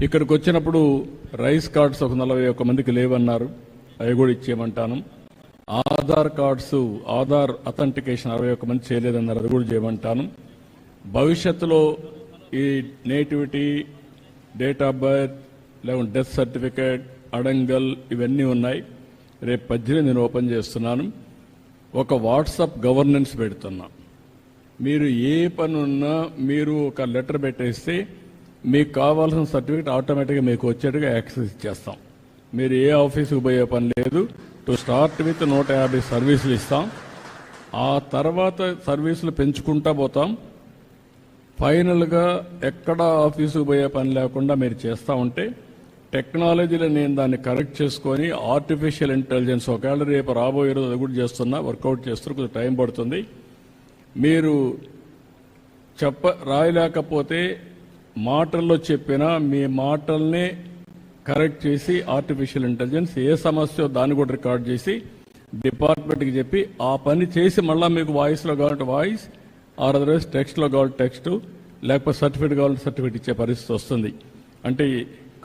ఇక్కడికి వచ్చినప్పుడు rice cards ఒక 41 మందికి లేవన్నారు, అవి కూడా ఇచ్చేయమంటాను. ఆధార్ కార్డ్స్, ఆధార్ అథెంటికేషన్ 61 మంది చేయలేదన్నారు, అది కూడా చేయమంటాను. భవిష్యత్తులో ఈ నేటివిటీ, డేట్ ఆఫ్ బర్త్, లేకుంటే డెత్ సర్టిఫికేట్, అడంగల్ ఇవన్నీ ఉన్నాయి. రేపు 18 నేను ఓపెన్ చేస్తున్నాను. ఒక వాట్సాప్ గవర్నెన్స్ పెడుతున్నా. మీరు ఏ పని ఉన్నా మీరు ఒక లెటర్ పెట్టేస్తే మీకు కావాల్సిన సర్టిఫికేట్ ఆటోమేటిక్గా మీకు వచ్చేట్టుగా యాక్సెస్ ఇచ్చేస్తాం. మీరు ఏ ఆఫీసుకు పోయే పని లేదు. టు స్టార్ట్ విత్ 150 సర్వీసులు ఇస్తాం. ఆ తర్వాత సర్వీసులు పెంచుకుంటా పోతాం. ఫైనల్గా ఎక్కడ ఆఫీసుకు పోయే పని లేకుండా మీరు చేస్తూ ఉంటే టెక్నాలజీలో నేను దాన్ని కరెక్ట్ చేసుకొని ఆర్టిఫిషియల్ ఇంటెలిజెన్స్ ఒకవేళ రేపు రాబోయే రోజు అది కూడా చేస్తున్నా, వర్కౌట్ చేస్తున్నా, కొంచెం టైం పడుతుంది. మీరు రాయలేకపోతే మాటల్లో చెప్పినా మీ మాటల్ని కరెక్ట్ చేసి ఆర్టిఫిషియల్ ఇంటెలిజెన్స్ ఏ సమస్య దాన్ని కూడా రికార్డ్ చేసి డిపార్ట్మెంట్కి చెప్పి ఆ పని చేసి మళ్ళీ మీకు వాయిస్లో కావాలంటే వాయిస్, ఆర్ అదర్వైజ్ టెక్స్ట్లో కావాలంటే టెక్స్ట్, లేకపోతే సర్టిఫికేట్ కావాలంటే సర్టిఫికేట్ ఇచ్చే పరిస్థితి వస్తుంది. అంటే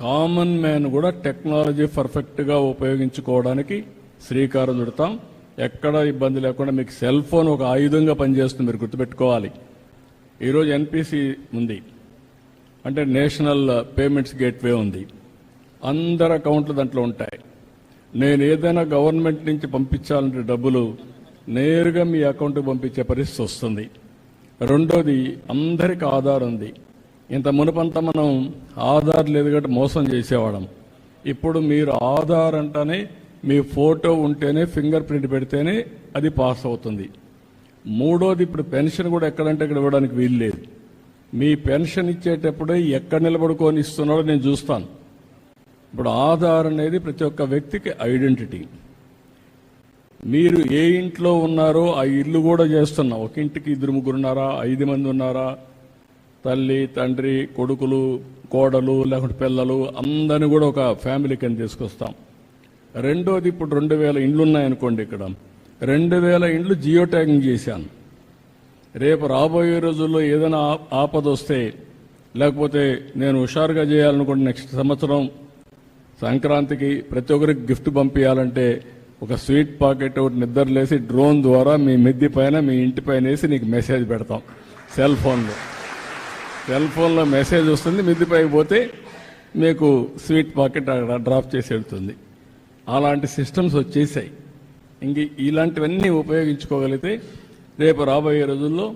కామన్ మ్యాన్ కూడా టెక్నాలజీ పర్ఫెక్ట్గా ఉపయోగించుకోవడానికి శ్రీకారం చుడతాం. ఎక్కడ ఇబ్బంది లేకుండా మీకు సెల్ ఫోన్ ఒక ఆయుధంగా పనిచేస్తుంది, మీరు గుర్తుపెట్టుకోవాలి. ఈరోజు ఎన్పిసి ఉంది, అంటే నేషనల్ పేమెంట్స్ గేట్వే ఉంది. అందరి అకౌంట్లు దాంట్లో ఉంటాయి. నేను ఏదైనా గవర్నమెంట్ నుంచి పంపించాలంటే డబ్బులు నేరుగా మీ అకౌంట్కి పంపించే పరిస్థితి వస్తుంది. రెండోది, అందరికి ఆధార్ ఉంది. ఇంత మునుపంతా మనం ఆధార్ లేదు కాబట్టి మోసం చేసేవాళ్ళం. ఇప్పుడు మీరు ఆధార్ అంటేనే మీ ఫోటో ఉంటేనే, ఫింగర్ ప్రింట్ పెడితేనే అది పాస్ అవుతుంది. మూడోది, ఇప్పుడు పెన్షన్ కూడా ఎక్కడంటే ఇక్కడ ఇవ్వడానికి వీలు లేదు. మీ పెన్షన్ ఇచ్చేటప్పుడే ఎక్కడ నిలబడుకొని ఇస్తున్నాడో నేను చూస్తాను. ఇప్పుడు ఆధార్ అనేది ప్రతి ఒక్క వ్యక్తికి ఐడెంటిటీ. మీరు ఏ ఇంట్లో ఉన్నారో ఆ ఇల్లు కూడా చేస్తున్నాం. ఒక ఇంటికి 2-3 ఉన్నారా, 5 మంది ఉన్నారా, తల్లి, తండ్రి, కొడుకులు, కోడలు, లేకుంటే పిల్లలు, అందరిని కూడా ఒక ఫ్యామిలీ కింద తీసుకొస్తాం. రెండోది, ఇప్పుడు 2000 ఇండ్లు ఉన్నాయనుకోండి. ఇక్కడ 2000 ఇండ్లు జియో ట్యాగింగ్ చేశాను. రేపు రాబోయే రోజుల్లో ఏదైనా ఆపద వస్తే, లేకపోతే నేను హుషారుగా చేయాలనుకుంటే నెక్స్ట్ సంవత్సరం సంక్రాంతికి ప్రతి ఒక్కరికి గిఫ్ట్ పంపించాలంటే ఒక స్వీట్ పాకెట్ ఒకటి నిద్రలేసి డ్రోన్ ద్వారా మీ మిద్ది పైన, మీ ఇంటి పైన వేసి నీకు మెసేజ్ పెడతాం. సెల్ ఫోన్లో మెసేజ్ వస్తుంది, మిద్ది పైకి పోతే మీకు స్వీట్ పాకెట్ అక్కడ డ్రాప్ చేసి వెళ్తుంది. అలాంటి సిస్టమ్స్ వచ్చేసాయి. ఇంక ఇలాంటివన్నీ ఉపయోగించుకోగలిగితే రేపు రాబోయే రోజుల్లో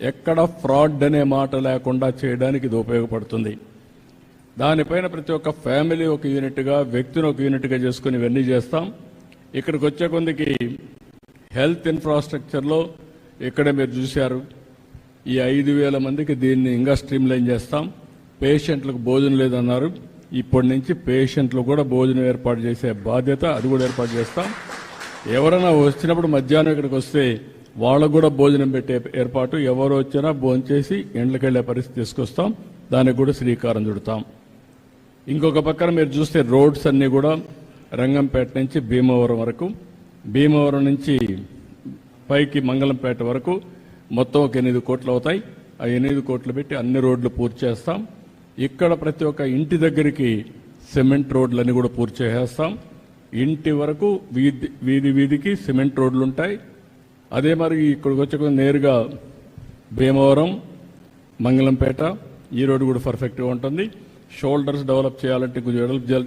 ఎక్కడ ఫ్రాడ్ అనే మాట లేకుండా చేయడానికి ఇది ఉపయోగపడుతుంది. దానిపైన ప్రతి ఒక్క ఫ్యామిలీ ఒక యూనిట్గా, వ్యక్తిని ఒక యూనిట్గా చేసుకుని ఇవన్నీ చేస్తాం. ఇక్కడికి వచ్చే కొందికి హెల్త్ ఇన్ఫ్రాస్ట్రక్చర్లో ఇక్కడే మీరు చూశారు, ఈ 5,000 మందికి దీన్ని ఇంకా స్ట్రీమ్లైన్ చేస్తాం. పేషెంట్లకు భోజనం లేదన్నారు, ఇప్పటి నుంచి పేషెంట్లు కూడా భోజనం ఏర్పాటు చేసే బాధ్యత అది కూడా ఏర్పాటు చేస్తాం. ఎవరైనా వచ్చినప్పుడు మధ్యాహ్నం ఇక్కడికి వస్తే వాళ్ళకు కూడా భోజనం పెట్టే ఏర్పాటు, ఎవరు వచ్చినా భోజనం చేసి ఇండ్లకి వెళ్లే పరిస్థితి తీసుకొస్తాం. దానికి కూడా శ్రీకారం చుడతాం. ఇంకొక పక్కన మీరు చూస్తే రోడ్స్ అన్నీ కూడా రంగంపేట నుంచి భీమవరం వరకు, భీమవరం నుంచి పైకి మంగళంపేట వరకు మొత్తం ఒక 8 కోట్లు అవుతాయి. ఆ 8 కోట్లు పెట్టి అన్ని రోడ్లు పూర్తి చేస్తాం. ఇక్కడ ప్రతి ఒక్క ఇంటి దగ్గరికి సిమెంట్ రోడ్లన్నీ కూడా పూర్తి చేసేస్తాం. ఇంటి వరకు వీధికి సిమెంట్ రోడ్లు ఉంటాయి. అదే మరి ఇక్కడికి వచ్చే నేరుగా భీమవరం, మంగళంపేట ఈ రోడ్డు కూడా పర్ఫెక్ట్గా ఉంటుంది. షోల్డర్స్ డెవలప్ చేయాలంటే కొంచెం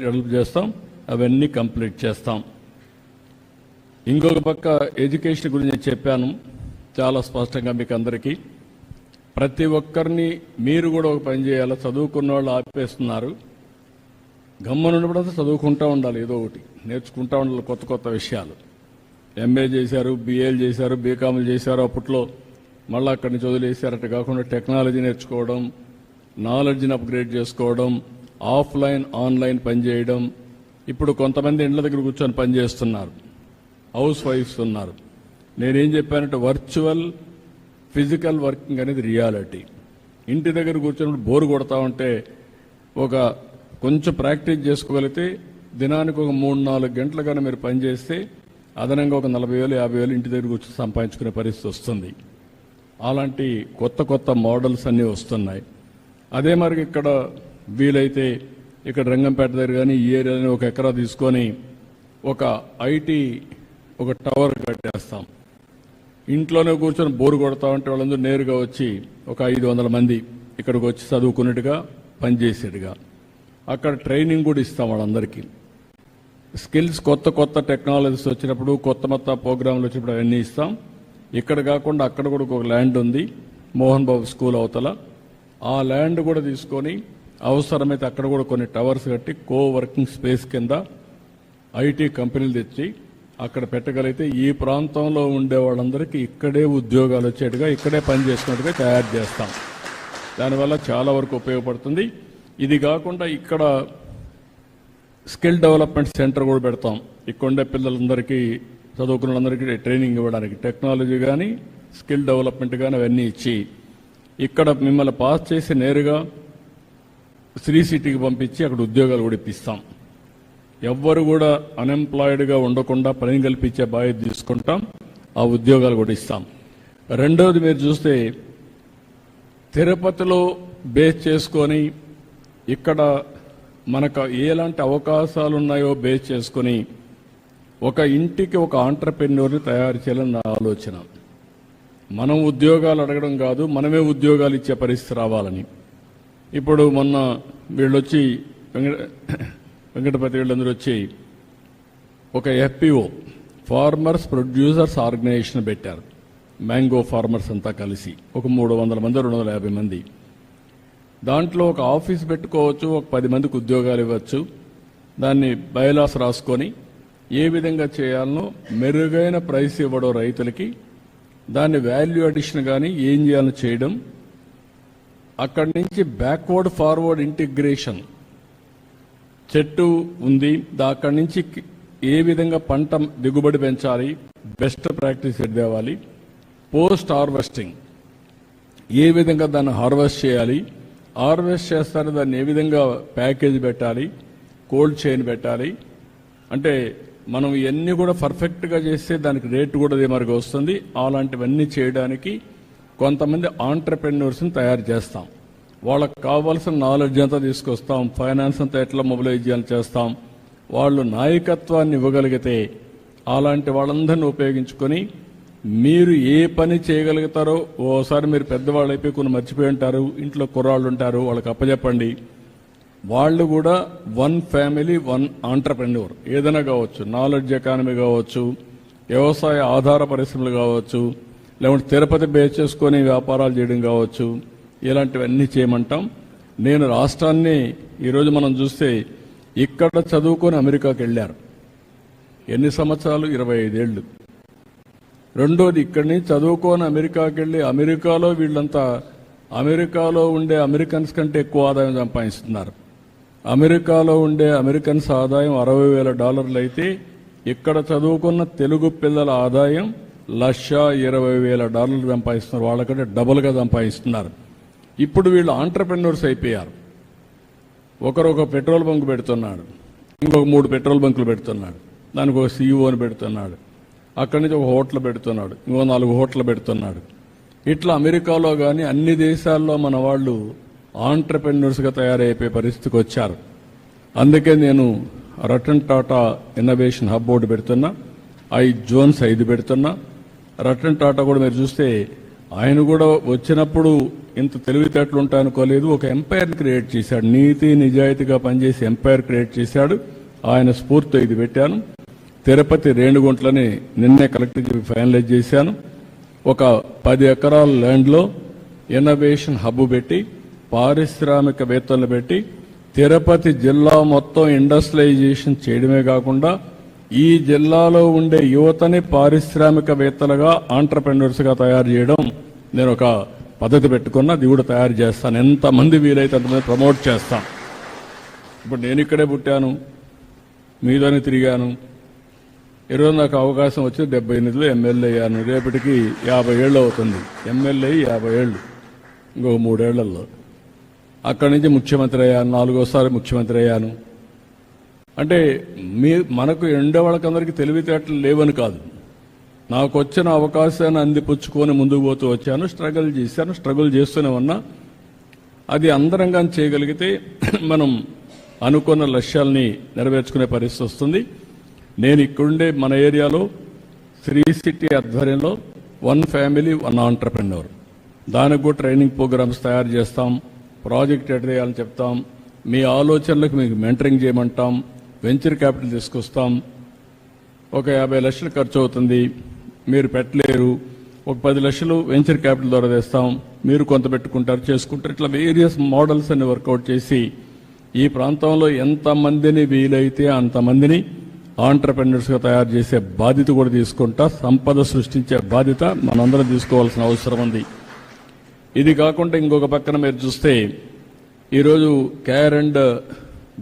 డెవలప్ చేస్తాం. అవన్నీ కంప్లీట్ చేస్తాం. ఇంకొక పక్క ఎడ్యుకేషన్ గురించి చెప్పాను చాలా స్పష్టంగా మీకు అందరికీ. ప్రతి ఒక్కరిని మీరు కూడా ఒక పని చేయాలి. చదువుకున్న వాళ్ళు ఆపేస్తున్నారు. గమ్మనున్నప్పుడంతా చదువుకుంటూ ఉండాలి, ఏదో ఒకటి నేర్చుకుంటూ ఉండాలి, కొత్త కొత్త విషయాలు. ఎంఏ చేశారు, బిఏలు చేశారు, బీకామ్లు చేశారు, అప్పట్లో మళ్ళీ అక్కడి నుంచి వదిలేశారు. అట్లా కాకుండా టెక్నాలజీ నేర్చుకోవడం, నాలెడ్జ్ని అప్గ్రేడ్ చేసుకోవడం, ఆఫ్లైన్ ఆన్లైన్ పనిచేయడం. ఇప్పుడు కొంతమంది ఇండ్ల దగ్గర కూర్చొని పనిచేస్తున్నారు, హౌస్ వైఫ్స్ ఉన్నారు. నేనేం చెప్పానంటే వర్చువల్ ఫిజికల్ వర్కింగ్ అనేది రియాలిటీ. ఇంటి దగ్గర కూర్చొని బోరు కొడతా ఉంటే ఒక కొంచెం ప్రాక్టీస్ చేసుకోగలిగితే దినానికి ఒక 3-4 గంటలు కానీ మీరు పనిచేస్తే అదనంగా ఒక 40,000 50,000 ఇంటి దగ్గర కూర్చొని సంపాదించుకునే పరిస్థితి వస్తుంది. అలాంటి కొత్త కొత్త మోడల్స్ అన్నీ వస్తున్నాయి. అదే మరి ఇక్కడ వీలైతే ఇక్కడ రంగంపేట దగ్గర కానీ ఈ ఏరియాలో 1 ఎకరా తీసుకొని ఒక ఐటీ ఒక టవర్ కట్టేస్తాం. ఇంట్లోనే కూర్చొని బోరు కొడతా ఉంటే వాళ్ళందరూ నేరుగా వచ్చి ఒక 500 మంది ఇక్కడికి వచ్చి చదువుకున్నట్టుగా పనిచేసేట్టుగా అక్కడ ట్రైనింగ్ కూడా ఇస్తాం వాళ్ళందరికీ. స్కిల్స్ కొత్త టెక్నాలజీస్ వచ్చినప్పుడు కొత్త ప్రోగ్రాంలు వచ్చినప్పుడు అవన్నీ ఇస్తాం. ఇక్కడ కాకుండా అక్కడ కూడా ఒక ల్యాండ్ ఉంది మోహన్ బాబు స్కూల్ అవతల. ఆ ల్యాండ్ కూడా తీసుకొని అవసరమైతే అక్కడ కూడా కొన్ని టవర్స్ కట్టి వర్కింగ్ స్పేస్ కింద ఐటీ కంపెనీలు తెచ్చి అక్కడ పెట్టగలిగితే ఈ ప్రాంతంలో ఉండే వాళ్ళందరికీ ఇక్కడే ఉద్యోగాలు వచ్చేట్టుగా ఇక్కడే పని చేసుకున్నట్టుగా తయారు చేస్తాం. దానివల్ల చాలా వరకు ఉపయోగపడుతుంది. ఇది కాకుండా ఇక్కడ స్కిల్ డెవలప్మెంట్ సెంటర్ కూడా పెడతాం. ఇక్కడ ఉండే పిల్లలందరికీ చదువుకున్న వాళ్ళందరికీ ట్రైనింగ్ ఇవ్వడానికి టెక్నాలజీ కానీ స్కిల్ డెవలప్మెంట్ కానీ అవన్నీ ఇచ్చి ఇక్కడ మిమ్మల్ని పాస్ చేసి నేరుగా శ్రీ సిటీకి పంపించి అక్కడ ఉద్యోగాలు కూడా ఇప్పిస్తాం. ఎవ్వరు కూడా అన్ఎంప్లాయిడ్గా ఉండకుండా పని కల్పించే బాధ్యత తీసుకుంటాం. ఆ ఉద్యోగాలు కూడా ఇస్తాం. రెండవది మీరు చూస్తే తిరుపతిలో బేస్ చేసుకొని ఇక్కడ మనకు ఎలాంటి అవకాశాలు ఉన్నాయో బేస్ చేసుకొని ఒక ఇంటికి ఒక ఆంటర్ప్రెన్యూర్ని తయారు చేయాలని నా ఆలోచన. మనం ఉద్యోగాలు అడగడం కాదు, మనమే ఉద్యోగాలు ఇచ్చే పరిస్థితి రావాలని. ఇప్పుడు మొన్న వీళ్ళొచ్చి వెంకటపతి వీళ్ళందరూ వచ్చి ఒక ఎఫ్పిఓ ఫార్మర్స్ ప్రొడ్యూసర్స్ ఆర్గనైజేషన్ పెట్టారు. మ్యాంగో ఫార్మర్స్ అంతా కలిసి ఒక 300 మంది 250 మంది. దాంట్లో ఒక ఆఫీస్ పెట్టుకోవచ్చు, ఒక 10 మందికి ఉద్యోగాలు ఇవ్వచ్చు. దాన్ని బైలాస్ రాసుకొని ఏ విధంగా చేయాలనో మెరుగైన ప్రైస్ ఇవ్వడం రైతులకి, దాన్ని వాల్యూ అడిషన్ కానీ ఏం చేయాలో చేయడం, అక్కడి నుంచి బ్యాక్వర్డ్ ఫార్వర్డ్ ఇంటిగ్రేషన్. చెట్టు ఉంది, అక్కడి నుంచి ఏ విధంగా పంట దిగుబడి పెంచాలి, బెస్ట్ ప్రాక్టీస్ తేవాలి, పోస్ట్ హార్వెస్టింగ్ ఏ విధంగా దాన్ని హార్వెస్ట్ చేయాలి, హార్వెస్ట్ చేస్తారు దాన్ని ఏ విధంగా ప్యాకేజ్ పెట్టాలి, కోల్డ్ చైన్ పెట్టాలి. అంటే మనం ఇవన్నీ కూడా పర్ఫెక్ట్గా చేస్తే దానికి రేటు కూడా అదే మరిగా వస్తుంది. అలాంటివన్నీ చేయడానికి కొంతమంది ఆంటర్ప్రెన్యూర్స్ని తయారు చేస్తాం. వాళ్ళకు కావాల్సిన నాలెడ్జ్ అంతా తీసుకొస్తాం, ఫైనాన్స్ అంతా ఎట్లా మొబిలైజ్ చేయాలని చేస్తాం. వాళ్ళు నాయకత్వాన్ని ఇవ్వగలిగితే అలాంటి వాళ్ళందరినీ ఉపయోగించుకొని మీరు ఏ పని చేయగలుగుతారో, ఓసారి మీరు పెద్దవాళ్ళు అయిపోయి కొన్ని మర్చిపోయి ఉంటారు, ఇంట్లో కుర్రాళ్ళు ఉంటారు, వాళ్ళకి అప్పచెప్పండి. వాళ్ళు కూడా 1 ఫ్యామిలీ 1 ఆంటర్ప్రెన్యూర్ ఏదైనా కావచ్చు, నాలెడ్జ్ ఎకానమీ కావచ్చు, వ్యవసాయ ఆధార పరిశ్రమలు కావచ్చు, లేకుంటే తిరుపతి బేస్ చేసుకొని వ్యాపారాలు చేయడం కావచ్చు, ఇలాంటివన్నీ చేయమంటాం. నేను రాష్ట్రాన్ని ఈరోజు మనం చూస్తే ఇక్కడ చదువుకొని అమెరికాకి వెళ్ళారు. ఎన్ని సంవత్సరాలు? 25 ఏళ్ళు. రెండోది ఇక్కడి నుంచి చదువుకొని అమెరికాకి వెళ్ళి అమెరికాలో వీళ్ళంతా అమెరికాలో ఉండే అమెరికన్స్ కంటే ఎక్కువ ఆదాయం సంపాదిస్తున్నారు. అమెరికాలో ఉండే అమెరికన్స్ ఆదాయం $60,000 అయితే ఇక్కడ చదువుకున్న తెలుగు పిల్లల ఆదాయం $1,20,000 సంపాదిస్తున్నారు. వాళ్ళకంటే డబుల్గా సంపాదిస్తున్నారు. ఇప్పుడు వీళ్ళు ఆంటర్ప్రెన్యూర్స్ అయిపోయారు. ఒకరు పెట్రోల్ బంక్ పెడుతున్నాడు, ఇంకొక 3 పెట్రోల్ బంకులు పెడుతున్నాడు, దానికి ఒక సీఈఓని పెడుతున్నాడు, అక్కడి నుంచి ఒక హోటల్ పెడుతున్నాడు, ఇంకో 4 హోటల్ పెడుతున్నాడు. ఇట్లా అమెరికాలో కానీ అన్ని దేశాల్లో మన వాళ్ళు ఆంటర్ప్రెన్యూర్స్గా తయారైపోయే పరిస్థితికి వచ్చారు. అందుకే నేను Ratan Tata innovation hub board పెడుతున్నా, జోన్స్ 5 పెడుతున్నా. రతన్ టాటా కూడా మీరు చూస్తే ఆయన కూడా వచ్చినప్పుడు ఇంత తెలివితేటలు ఉంటాయనుకోలేదు. ఒక ఎంపైర్ క్రియేట్ చేశాడు, నీతి నిజాయితీగా పనిచేసి ఎంపైర్ క్రియేట్ చేశాడు. ఆయన స్ఫూర్తితో ఇది పెట్టాను. తిరుపతి రేణిగుంట్లని నిన్నే కలెక్టర్ చెప్పి ఫైనలైజ్ చేశాను. ఒక 10 ఎకరాల ల్యాండ్లో ఇన్నోవేషన్ హబ్ పెట్టి పారిశ్రామికవేత్తలను పెట్టి తిరుపతి జిల్లా మొత్తం ఇండస్ట్రియలైజేషన్ చేయడమే కాకుండా ఈ జిల్లాలో ఉండే యువతని పారిశ్రామికవేత్తలుగా ఆంటర్ప్రెన్యూర్స్గా తయారు చేయడం నేను ఒక పద్ధతి పెట్టుకున్నా. అది కూడా తయారు చేస్తాను. ఎంతమంది వీలైతే అంతమంది ప్రమోట్ చేస్తాను. ఇప్పుడు నేను ఇక్కడే పుట్టాను, మీదోనే తిరిగాను. ఈరోజు నాకు అవకాశం వచ్చి 78లో ఎమ్మెల్యే అయ్యాను. రేపటికి 50 ఏళ్ళు అవుతుంది. ఎమ్మెల్యే 50 ఏళ్ళు, ఇంకొక 3 ఏళ్లలో. అక్కడి నుంచి ముఖ్యమంత్రి అయ్యాను, 4వసారి ముఖ్యమంత్రి అయ్యాను. అంటే మనకు వాళ్ళకందరికీ తెలివితేటలు లేవని కాదు, నాకు వచ్చిన అవకాశాన్ని అందిపుచ్చుకొని ముందుకు పోతూ వచ్చాను. స్ట్రగుల్ చేశాను, స్ట్రగుల్ చేస్తూనే ఉన్నా. అది అందరం కానీ చేయగలిగితే మనం అనుకున్న లక్ష్యాల్ని నెరవేర్చుకునే పరిస్థితి వస్తుంది. నేను ఇక్కడుండే మన ఏరియాలో శ్రీ సిటీ ఆధ్వర్యంలో 1 ఫ్యామిలీ 1 ఆంటర్ప్రెన్యూర్ దానికి కూడా ట్రైనింగ్ ప్రోగ్రామ్స్ తయారు చేస్తాం. ప్రాజెక్ట్ ఎట్ చేయాలని చెప్తాం. మీ ఆలోచనలకు మీకు మెంటరింగ్ చేయమంటాం. వెంచర్ క్యాపిటల్ తీసుకొస్తాం. ఒక 50 లక్షలు ఖర్చు అవుతుంది, మీరు పెట్టలేరు, ఒక 10 లక్షలు వెంచర్ క్యాపిటల్ ద్వారా తెస్తాం, మీరు కొంత పెట్టుకుంటారు, చేసుకుంటారు. ఇట్లా వేరియస్ మోడల్స్ అన్ని వర్కౌట్ చేసి ఈ ప్రాంతంలో ఎంతమందిని వీలైతే అంతమందిని ఆంటర్ప్రెన్యూర్స్గా తయారు చేసే బాధ్యత కూడా తీసుకుంటా. సంపద సృష్టించే బాధ్యత మనందరం తీసుకోవాల్సిన అవసరం ఉంది. ఇది కాకుండా ఇంకొక పక్కన మీరు చూస్తే ఈరోజు కేర్ అండ్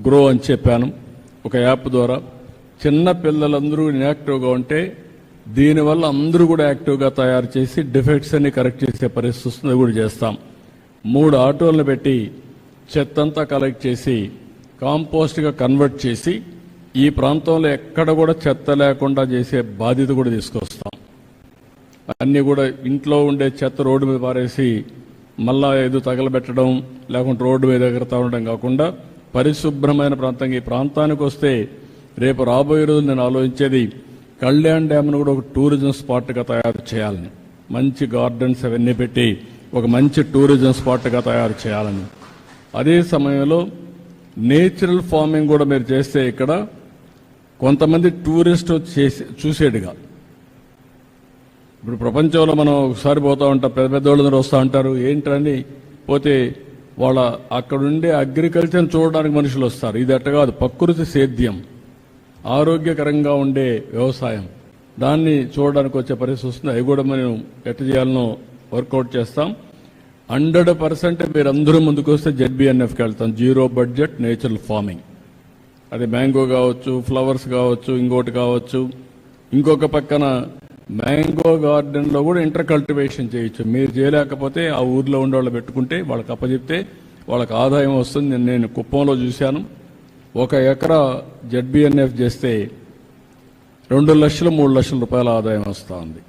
గ్రో అని చెప్పాను. ఒక యాప్ ద్వారా చిన్న పిల్లలందరూ ఇన్యాక్టివ్గా ఉంటే దీనివల్ల అందరూ కూడా యాక్టివ్గా తయారు చేసి డిఫెక్ట్స్ అన్ని కరెక్ట్ చేసే పరిస్థితి వస్తుంది. కూడా చేస్తాం. 3 ఆటోలను పెట్టి చెత్తంతా కలెక్ట్ చేసి కాంపోస్ట్గా కన్వర్ట్ చేసి ఈ ప్రాంతంలో ఎక్కడ కూడా చెత్త లేకుండా చేసే బాధ్యత కూడా తీసుకొస్తాం. అన్నీ కూడా ఇంట్లో ఉండే చెత్త రోడ్డు మీద పారేసి మళ్ళా ఏదో తగలబెట్టడం లేకుంటే రోడ్డు మీద ఎగరతా ఉండడం కాకుండా పరిశుభ్రమైన ప్రాంతంగా ఈ ప్రాంతానికి వస్తే రేపు రాబోయే రోజు నేను ఆలోచించేది కళ్యాణ్ డ్యామ్ను కూడా ఒక టూరిజం స్పాట్గా తయారు చేయాలని, మంచి గార్డెన్స్ అవన్నీ పెట్టి ఒక మంచి టూరిజం స్పాట్గా తయారు చేయాలని. అదే సమయంలో నేచురల్ ఫార్మింగ్ కూడా మీరు చేస్తే ఇక్కడ కొంతమంది టూరిస్ట్ చేసి చూసేట్టుగా, ఇప్పుడు ప్రపంచంలో మనం ఒకసారి పోతూ ఉంటాం, పెద్ద పెద్దోళ్ళందరూ వస్తూ ఉంటారు, ఏంటని పోతే వాళ్ళ అక్కడుండే అగ్రికల్చర్ చూడడానికి మనుషులు వస్తారు. ఇది అట్ట కాదు, ప్రకృతి సేద్యం, ఆరోగ్యకరంగా ఉండే వ్యవసాయం, దాన్ని చూడడానికి వచ్చే పరిస్థితి వస్తుంది. అవి కూడా మనం ఎట్ట చేయాలనో వర్కౌట్ చేస్తాం. 100% మీరందరూ ముందుకు వస్తే ZBNFకి వెళ్తాం. 0 బడ్జెట్ నేచురల్ ఫార్మింగ్, అది మ్యాంగో కావచ్చు, ఫ్లవర్స్ కావచ్చు, ఇంకోటి కావచ్చు. ఇంకొక పక్కన మ్యాంగో గార్డెన్లో కూడా ఇంటర్ కల్టివేషన్ చేయొచ్చు. మీరు చేయలేకపోతే ఆ ఊర్లో ఉండే వాళ్ళు పెట్టుకుంటే వాళ్ళకి అప్పచెప్తే వాళ్ళకి ఆదాయం వస్తుంది. నేను కుప్పంలో చూశాను, 1 ఎకరా ZBNF చేస్తే 2 లక్షలు 3 లక్షల రూపాయల ఆదాయం వస్తూ ఉంది.